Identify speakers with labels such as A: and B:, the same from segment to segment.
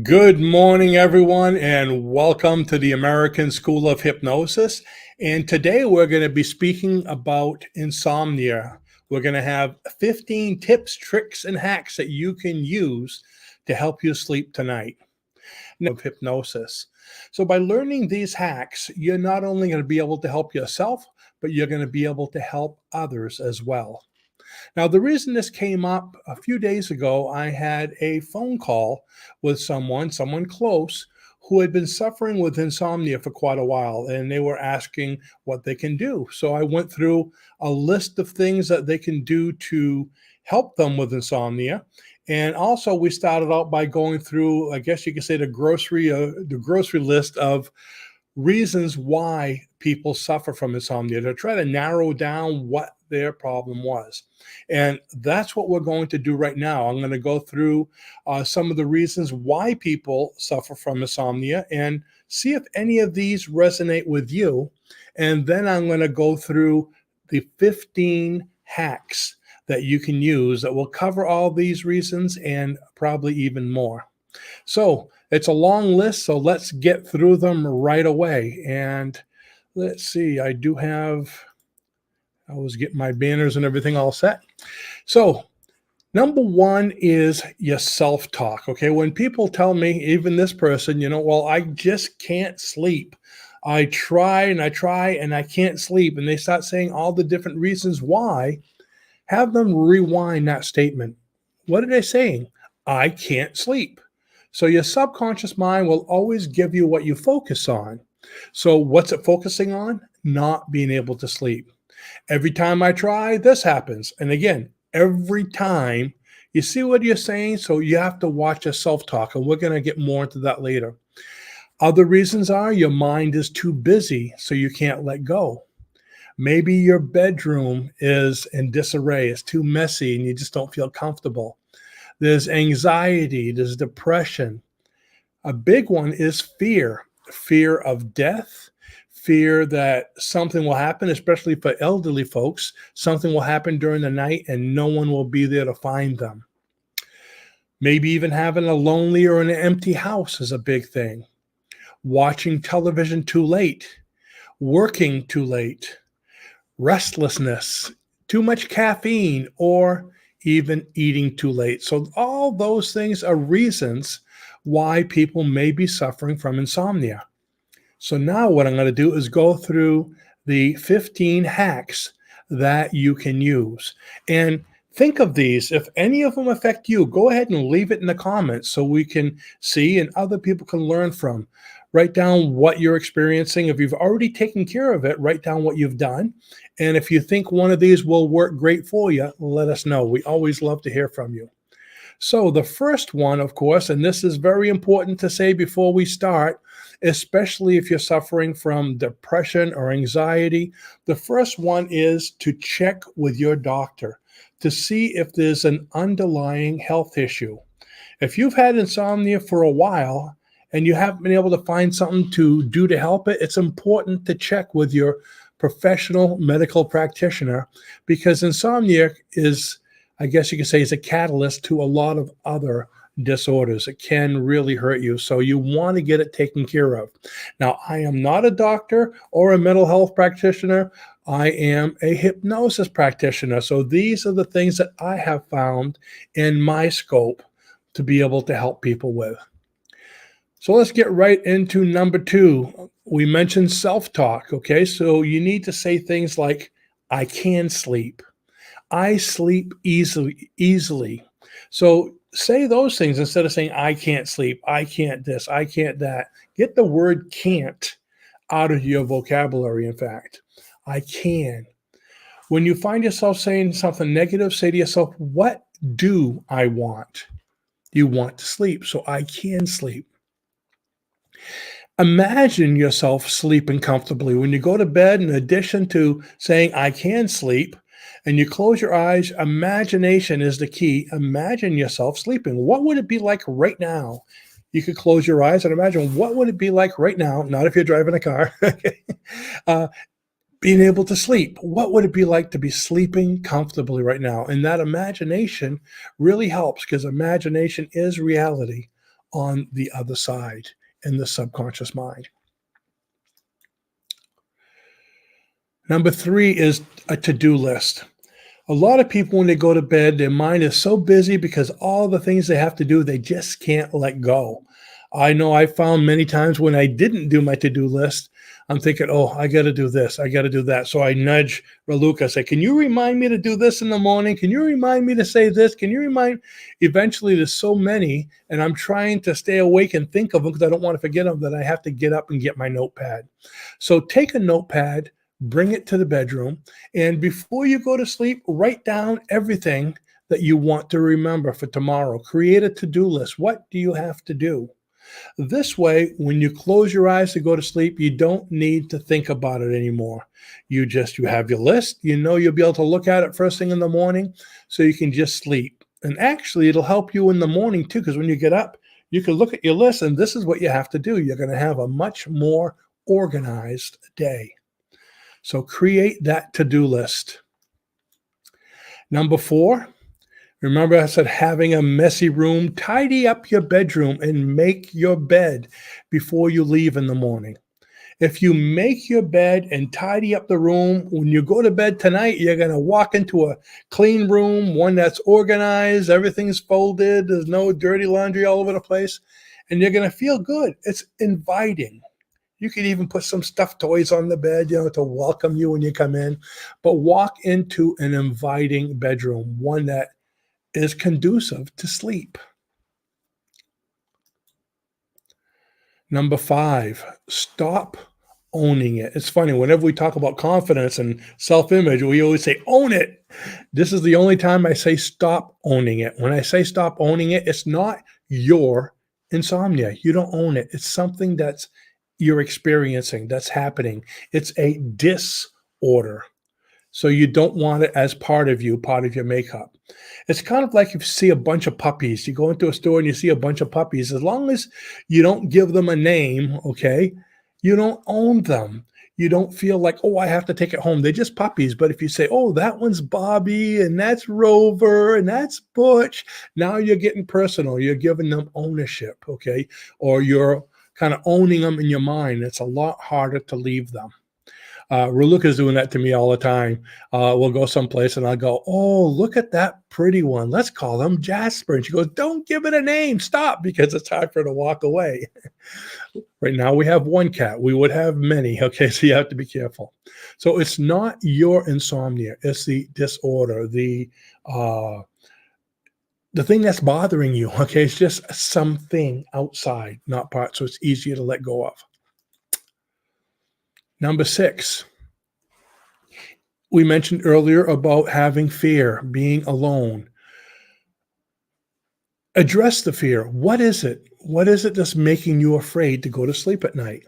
A: Good morning, everyone, and welcome to the American School of Hypnosis. And today we're going to be speaking about insomnia. We're going to have 15 tips, tricks, and hacks that you can use to help you sleep tonight of hypnosis. So, by learning these hacks, you're not only going to be able to help yourself, but you're going to be able to help others as well. Now, the reason this came up a few days ago, I had a phone call with someone close, who had been suffering with insomnia for quite a while, and they were asking what they can do. So I went through a list of things that they can do to help them with insomnia. And also, we started out by going through, I guess you could say, the grocery list of reasons why people suffer from insomnia to try to narrow down what their problem was. And that's what we're going to do right now. I'm going to go through some of the reasons why people suffer from insomnia and see if any of these resonate with you. And then I'm going to go through the 15 hacks that you can use that will cover all these reasons and probably even more. So it's a long list, so let's get through them right away. And let's see, I was getting my banners and everything all set. So number one is your self-talk. Okay, when people tell me, even this person, well, I just can't sleep. I try and I try and I can't sleep. And they start saying all the different reasons why. Have them rewind that statement. What are they saying? I can't sleep. So your subconscious mind will always give you what you focus on. So what's it focusing on? Not being able to sleep. Every time I try, this happens. And again, every time, you see what you're saying? So you have to watch your self-talk, and we're going to get more into that later. Other reasons are your mind is too busy, so you can't let go. Maybe your bedroom is in disarray, it's too messy, and you just don't feel comfortable. There's anxiety, there's depression. A big one is fear of death, fear that something will happen, especially for elderly folks. Something will happen during the night and no one will be there to find them. Maybe even having a lonely or an empty house is a big thing. Watching television too late, working too late, restlessness, too much caffeine, or even eating too late. So all those things are reasons why people may be suffering from insomnia. So now what I'm going to do is go through the 15 hacks that you can use. And think of these. If any of them affect you, go ahead and leave it in the comments so we can see and other people can learn from. Write down what you're experiencing. If you've already taken care of it, write down what you've done. And if you think one of these will work great for you, let us know. We always love to hear from you. So the first one, of course, and this is very important to say before we start, especially if you're suffering from depression or anxiety, the first one is to check with your doctor to see if there's an underlying health issue. If you've had insomnia for a while and you haven't been able to find something to do to help it, it's important to check with your professional medical practitioner, because insomnia is, I guess you could say, is a catalyst to a lot of other disorders. It can really hurt you. So you want to get it taken care of. Now, I am not a doctor or a mental health practitioner. I am a hypnosis practitioner. So these are the things that I have found in my scope to be able to help people with. So let's get right into number two. We mentioned self-talk. Okay, so you need to say things like, I can sleep. I sleep easily. So say those things instead of saying, I can't sleep, I can't this, I can't that. Get the word can't out of your vocabulary, in fact. I can. When you find yourself saying something negative, say to yourself, what do I want? You want to sleep, so I can sleep. Imagine yourself sleeping comfortably. When you go to bed, in addition to saying, I can sleep, and you close your eyes, imagination is the key. Imagine yourself sleeping. What would it be like right now? You could close your eyes and imagine, what would it be like right now? Not if you're driving a car. Being able to sleep. What would it be like to be sleeping comfortably right now? And that imagination really helps, because imagination is reality on the other side in the subconscious mind. Number 3 is a to-do list. A lot of people, when they go to bed, their mind is so busy because all the things they have to do, they just can't let go. I know I found many times when I didn't do my to-do list, I'm thinking, oh, I got to do this. I got to do that. So I nudge Raluca, say, can you remind me to do this in the morning? Can you remind me to say this? Can you remind? Eventually, there's so many, and I'm trying to stay awake and think of them because I don't want to forget them, that I have to get up and get my notepad. So take a notepad, bring it to the bedroom, and before you go to sleep, write down everything that you want to remember for tomorrow. Create a to-do list. What do you have to do? This way, when you close your eyes to go to sleep, you don't need to think about it anymore. You have your list. You know you'll be able to look at it first thing in the morning, so you can just sleep. And actually, it'll help you in the morning too, because when you get up, you can look at your list, and this is what you have to do. You're going to have a much more organized day. So create that to-do list. Number 4, remember I said having a messy room. Tidy up your bedroom and make your bed before you leave in the morning. If you make your bed and tidy up the room, when you go to bed tonight, you're going to walk into a clean room, one that's organized, everything's folded, there's no dirty laundry all over the place, and you're going to feel good. It's inviting. You could even put some stuffed toys on the bed, to welcome you when you come in. But walk into an inviting bedroom, one that is conducive to sleep. Number 5, stop owning it. It's funny, whenever we talk about confidence and self-image, we always say, own it. This is the only time I say stop owning it. When I say stop owning it, it's not your insomnia. You don't own it. It's something that's you're experiencing, that's happening. It's a disorder. So you don't want it as part of you, part of your makeup. It's kind of like if you see a bunch of puppies. You go into a store and you see a bunch of puppies. As long as you don't give them a name, okay, you don't own them. You don't feel like, oh, I have to take it home. They're just puppies. But if you say, oh, that one's Bobby and that's Rover and that's Butch, now you're getting personal. You're giving them ownership, okay? Or you're kind of owning them in your mind. It's a lot harder to leave them. Raluca's doing that to me all the time. We'll go someplace and I'll go, oh, look at that pretty one. Let's call them Jasper. And she goes, don't give it a name. Stop, because it's hard for her to walk away. Right now we have one cat. We would have many. Okay, so you have to be careful. So it's not your insomnia. It's the disorder, the thing that's bothering you. Okay, it's just something outside, not part. So it's easier to let go of. Number 6, we mentioned earlier about having fear, being alone. Address the fear. What is it? What is it that's making you afraid to go to sleep at night?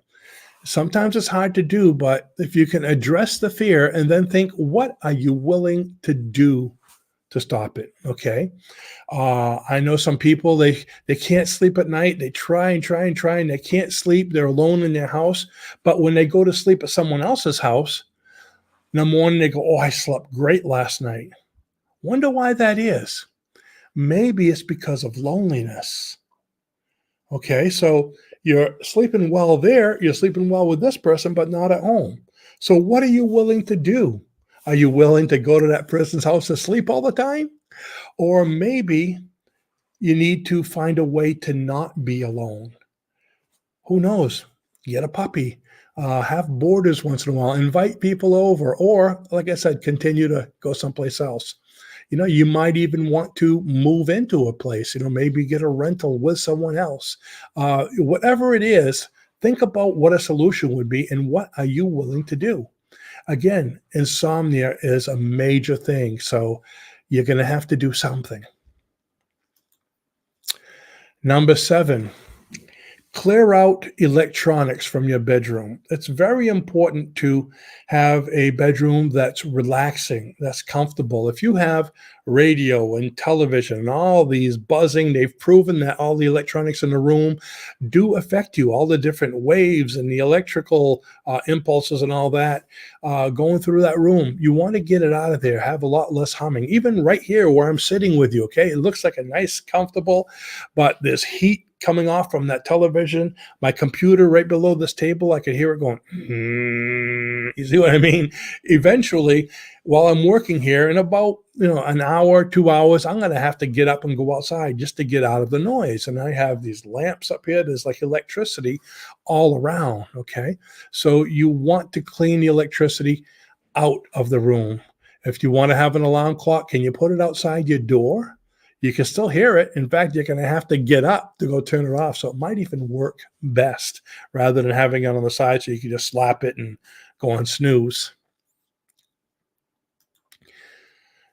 A: Sometimes it's hard to do, but if you can address the fear and then think, what are you willing to do to stop it? Okay. I know some people, they can't sleep at night. They try and they can't sleep. They're alone in their house. But when they go to sleep at someone else's house, in the morning they go, oh, I slept great last night. Wonder why that is. Maybe it's because of loneliness. Okay, so you're sleeping well there. You're sleeping well with this person, but not at home. So what are you willing to do? Are you willing to go to that person's house to sleep all the time? Or maybe you need to find a way to not be alone. Who knows? Get a puppy. Have boarders once in a while. Invite people over. Or, like I said, continue to go someplace else. You might even want to move into a place. Maybe get a rental with someone else. Whatever it is, think about what a solution would be and what are you willing to do. Again, insomnia is a major thing, so you're going to have to do something. Number 7, clear out electronics from your bedroom. It's very important to have a bedroom that's relaxing, that's comfortable. If you have radio and television and all these buzzing, they've proven that all the electronics in the room do affect you, all the different waves and the electrical impulses and all that going through that room. You want to get it out of there, have a lot less humming. Even right here where I'm sitting with you, okay? It looks like a nice, comfortable, but there's heat coming off from that television, my computer right below this table, I could hear it going, "Mm." You see what I mean? Eventually, while I'm working here, in about an hour, 2 hours, I'm going to have to get up and go outside just to get out of the noise. And I have these lamps up here. There's like electricity all around. Okay, so you want to clean the electricity out of the room. If you want to have an alarm clock, can you put it outside your door? You can still hear it. In fact, you're going to have to get up to go turn it off. So it might even work best rather than having it on the side so you can just slap it and go on snooze.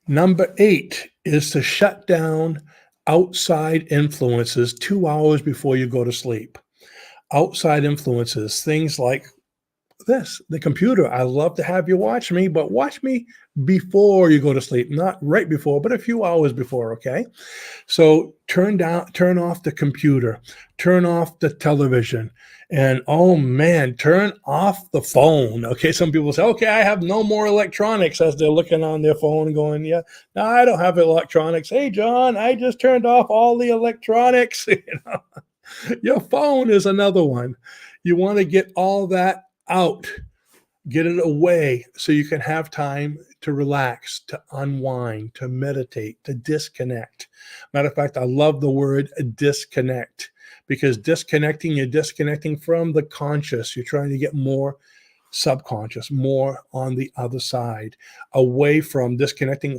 A: Number 8 is to shut down outside influences 2 hours before you go to sleep. Outside influences, things like the computer. I love to have you watch me, but watch me before you go to sleep, not right before, but a few hours before. Okay. So turn off the computer, turn off the television, and oh man, turn off the phone. Okay. Some people say, okay, I have no more electronics, as they're looking on their phone going, yeah, no, I don't have electronics. Hey, John, I just turned off all the electronics. Your phone is another one. You want to get all that out, get it away so you can have time to relax, to unwind, to meditate, to disconnect. Matter of fact, I love the word disconnect, because you're disconnecting from the conscious. You're trying to get more subconscious, more on the other side, away from disconnecting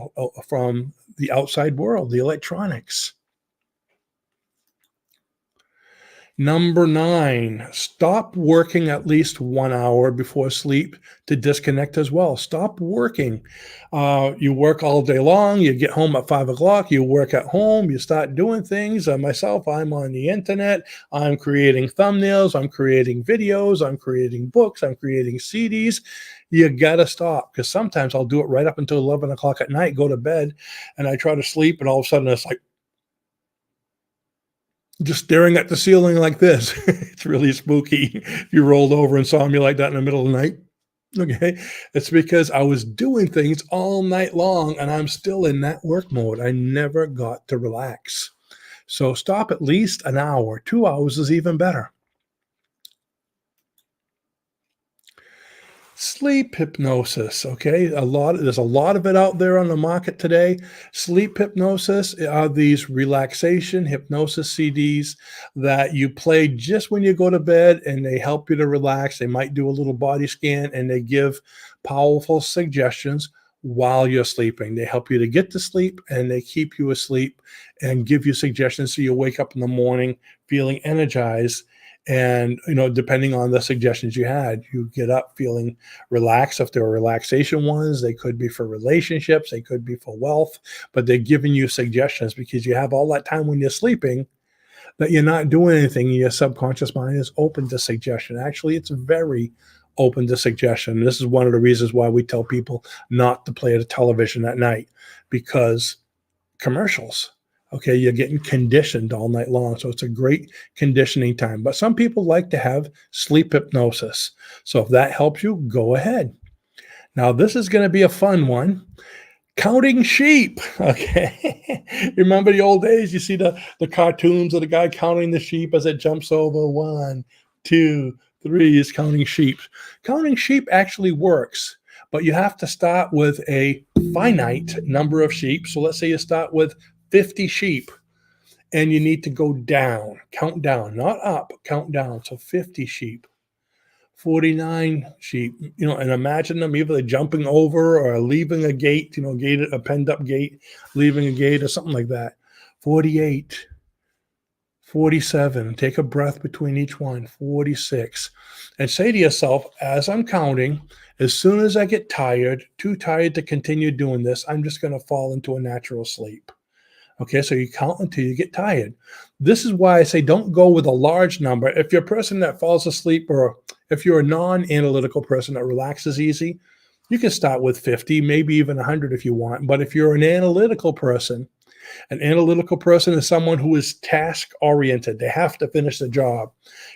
A: from the outside world, the electronics. Number 9, stop working at least 1 hour before sleep to disconnect as well. Stop working. You work all day long. You get home at 5 o'clock. You work at home. You start doing things. Myself, I'm on the internet. I'm creating thumbnails. I'm creating videos. I'm creating books. I'm creating CDs. You got to stop, because sometimes I'll do it right up until 11 o'clock at night, go to bed, and I try to sleep, and all of a sudden it's like, just staring at the ceiling like this. It's really spooky if you rolled over and saw me like that in the middle of the night. Okay. It's because I was doing things all night long and I'm still in that work mode. I never got to relax. So stop at least an hour. 2 hours is even better. Sleep hypnosis. Okay. There's a lot of it out there on the market today. Sleep hypnosis are these relaxation hypnosis CDs that you play just when you go to bed, and they help you to relax. They might do a little body scan, and they give powerful suggestions while you're sleeping. They help you to get to sleep, and they keep you asleep and give you suggestions so you wake up in the morning feeling energized. And, depending on the suggestions you had, you get up feeling relaxed. If there are relaxation ones, they could be for relationships, they could be for wealth, but they're giving you suggestions because you have all that time when you're sleeping that you're not doing anything. Your subconscious mind is open to suggestion. Actually, it's very open to suggestion. This is one of the reasons why we tell people not to play the television at night, because commercials. Okay, you're getting conditioned all night long. So it's a great conditioning time. But some people like to have sleep hypnosis. So if that helps you, go ahead. Now, this is going to be a fun one. Counting sheep. Okay. Remember the old days? You see the cartoons of the guy counting the sheep as it jumps over 1, 2, 3. He's counting sheep. Counting sheep actually works, but you have to start with a finite number of sheep. So let's say you start with 50 sheep, and you need to go down, count down, not up, count down. So 50 sheep, 49 sheep, and imagine them either jumping over or leaving a gate, a penned up gate, leaving a gate or something like that. 48, 47, take a breath between each one, 46, and say to yourself, as I'm counting, as soon as I get tired, too tired to continue doing this, I'm just going to fall into a natural sleep. Okay, so you count until you get tired. This is why I say don't go with a large number. If you're a person that falls asleep, or if you're a non-analytical person that relaxes easy, you can start with 50, maybe even 100 if you want. But if you're an analytical person is someone who is task-oriented. They have to finish the job.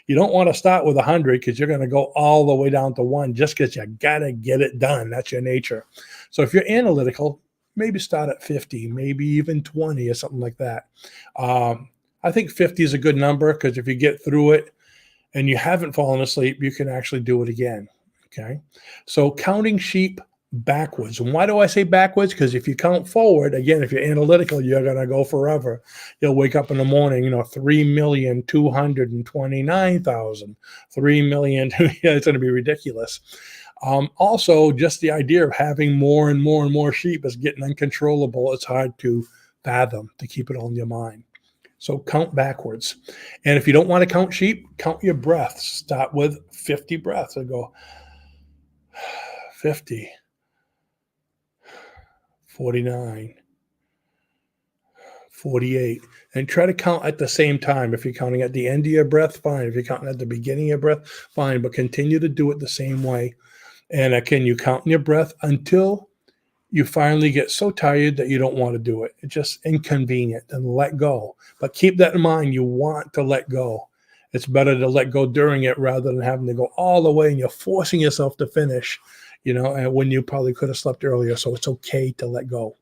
A: You don't want to start with 100 because you're going to go all the way down to 1 just because you got to get it done. That's your nature. So if you're analytical, maybe start at 50, maybe even 20 or something like that. I think 50 is a good number because if you get through it and you haven't fallen asleep, you can actually do it again. Okay. So counting sheep backwards. And why do I say backwards? Because if you count forward, again, if you're analytical, you're going to go forever. You'll wake up in the morning, 3,229,000, 3,000,000. Yeah, it's going to be ridiculous. Also, just the idea of having more and more and more sheep is getting uncontrollable. It's hard to fathom, to keep it all in your mind. So count backwards. And if you don't want to count sheep, count your breaths. Start with 50 breaths and go 50, 49, 48. And try to count at the same time. If you're counting at the end of your breath, fine. If you're counting at the beginning of your breath, fine. But continue to do it the same way. And again, you count in your breath until you finally get so tired that you don't want to do it. It's just inconvenient, and let go. But keep that in mind. You want to let go. It's better to let go during it rather than having to go all the way and you're forcing yourself to finish, and when you probably could have slept earlier. So it's okay to let go.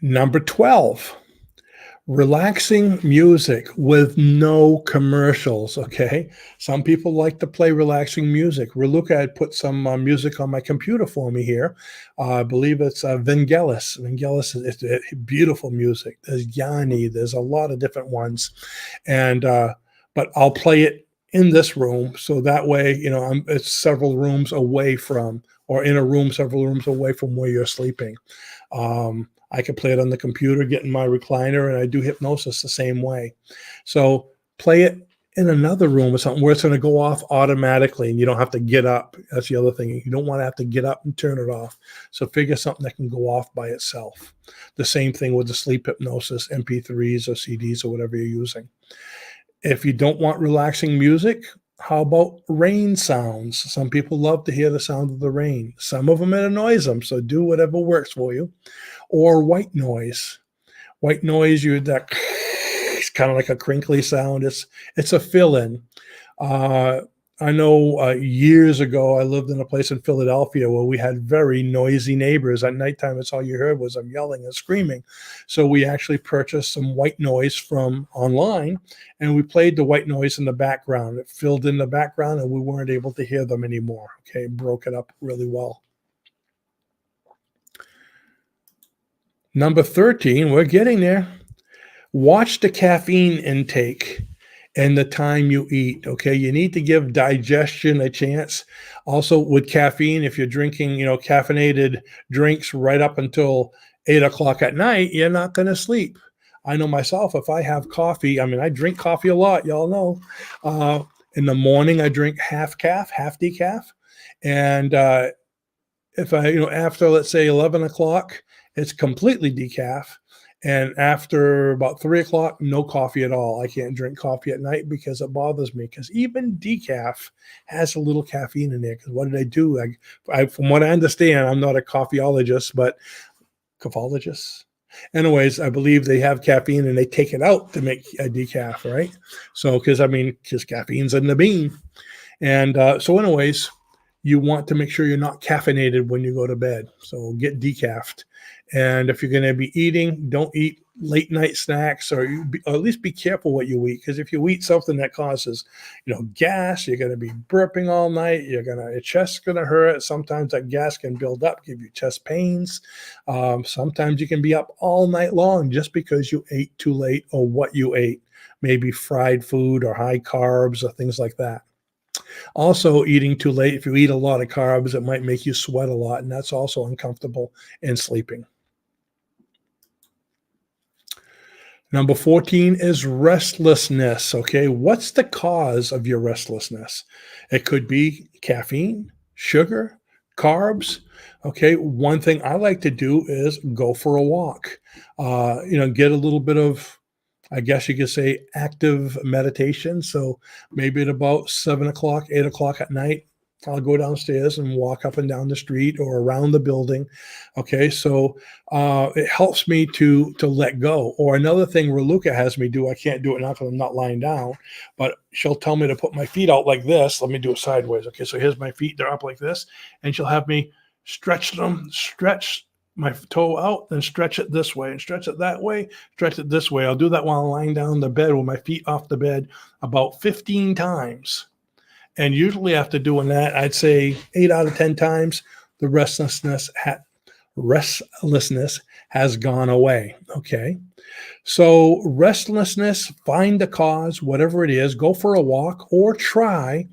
A: Number 12. Relaxing music with no commercials, okay? Some people like to play relaxing music. Raluca had put some music on my computer for me here. I believe it's Vangelis. Vangelis is beautiful music. There's Yanni. There's a lot of different ones. But I'll play it in this room, so that way, it's several rooms away from, or in a room several rooms away from where you're sleeping. I could play it on the computer, get in my recliner, and I do hypnosis the same way. So play it in another room or something where it's going to go off automatically and you don't have to get up. That's the other thing. You don't want to have to get up and turn it off. So figure something that can go off by itself. The same thing with the sleep hypnosis, MP3s or CDs or whatever you're using. If you don't want relaxing music, how about rain sounds? Some people love to hear the sound of the rain. Some of them, it annoys them. So do whatever works for you. Or white noise. White noise, it's kind of like a crinkly sound. It's a fill-in. I know years ago, I lived in a place in Philadelphia where we had very noisy neighbors. At nighttime, that's all you heard was them yelling and screaming. So we actually purchased some white noise from online, and we played the white noise in the background. It filled in the background, and we weren't able to hear them anymore. Okay, broke it up really well. Number 13, we're getting there. Watch the caffeine intake and the time you eat, okay? You need to give digestion a chance. Also with caffeine, if you're drinking, caffeinated drinks right up until 8 o'clock at night, you're not going to sleep. I know myself, if I have coffee, I drink coffee a lot, y'all know. In the morning, I drink half decaf. And if I, after, let's say 11 o'clock, it's completely decaf. And after about 3 o'clock, no coffee at all. I can't drink coffee at night because it bothers me. Because even decaf has a little caffeine in there. Because what did I do? From what I understand, I'm not a coffeeologist, but caphologist. Anyways, I believe they have caffeine and they take it out to make a decaf, right? So, because caffeine's in the bean. And so anyways, you want to make sure you're not caffeinated when you go to bed. So get decafed. And if you're going to be eating, don't eat late night snacks, or at least be careful what you eat. Because if you eat something that causes, gas, you're going to be burping all night. Your chest's going to hurt. Sometimes that gas can build up, give you chest pains. Sometimes you can be up all night long just because you ate too late or what you ate, maybe fried food or high carbs or things like that. Also, eating too late, if you eat a lot of carbs, it might make you sweat a lot, and that's also uncomfortable in sleeping. Number 14 is restlessness, okay? What's the cause of your restlessness? It could be caffeine, sugar, carbs, okay? One thing I like to do is go for a walk, get a little bit of, I guess you could say, active meditation. So maybe at about 7 o'clock, 8 o'clock at night, I'll go downstairs and walk up and down the street or around the building. Okay, so it helps me to let go. Or another thing Raluca has me do, I can't do it now because I'm not lying down, but she'll tell me to put my feet out like this. Let me do it sideways. Okay, so here's my feet. They're up like this. And she'll have me stretch my toe out, then stretch it this way and stretch it that way, stretch it this way. I'll do that while I'm lying down on the bed with my feet off the bed about 15 times. And usually after doing that, I'd say 8 out of 10 times, the restlessness has gone away. Okay. So restlessness, find the cause, whatever it is, go for a walk or try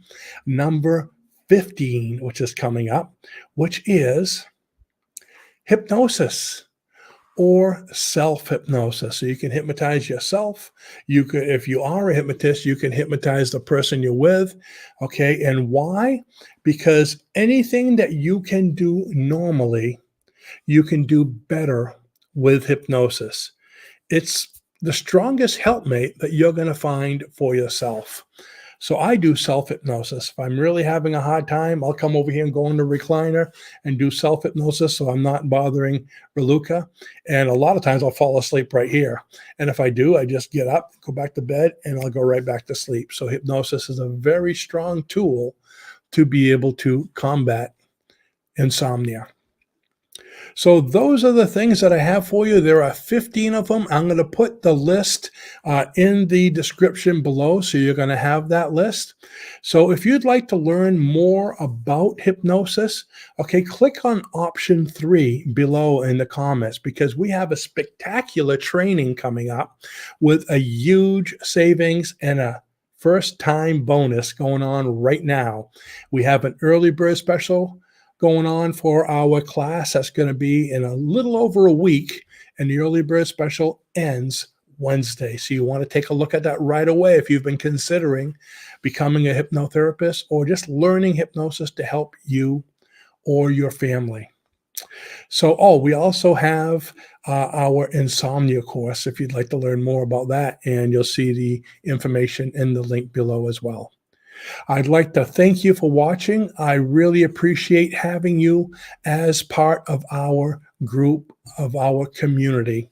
A: number 15, which is coming up, which is hypnosis or self-hypnosis. So you can hypnotize yourself. You could, if you are a hypnotist, you can hypnotize the person you're with. Okay. And why? Because anything that you can do normally, you can do better with hypnosis. It's the strongest helpmate that you're going to find for yourself. So I do self-hypnosis. If I'm really having a hard time, I'll come over here and go in the recliner and do self-hypnosis so I'm not bothering Raluca. And a lot of times I'll fall asleep right here. And if I do, I just get up, go back to bed, and I'll go right back to sleep. So hypnosis is a very strong tool to be able to combat insomnia. So those are the things that I have for you. There are 15 of them. I'm going to put the list in the description below, so you're going to have that list. So if you'd like to learn more about hypnosis, okay, click on option 3 below in the comments, because we have a spectacular training coming up with a huge savings and a first-time bonus going on right now. We have an early bird special going on for our class. That's going to be in a little over a week, and the early bird special ends Wednesday. So you want to take a look at that right away if you've been considering becoming a hypnotherapist or just learning hypnosis to help you or your family. So, we also have our insomnia course if you'd like to learn more about that, and you'll see the information in the link below as well. I'd like to thank you for watching. I really appreciate having you as part of our group, of our community.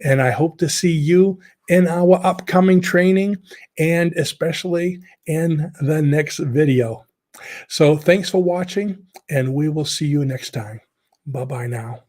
A: And I hope to see you in our upcoming training and especially in the next video. So thanks for watching, and we will see you next time. Bye-bye now.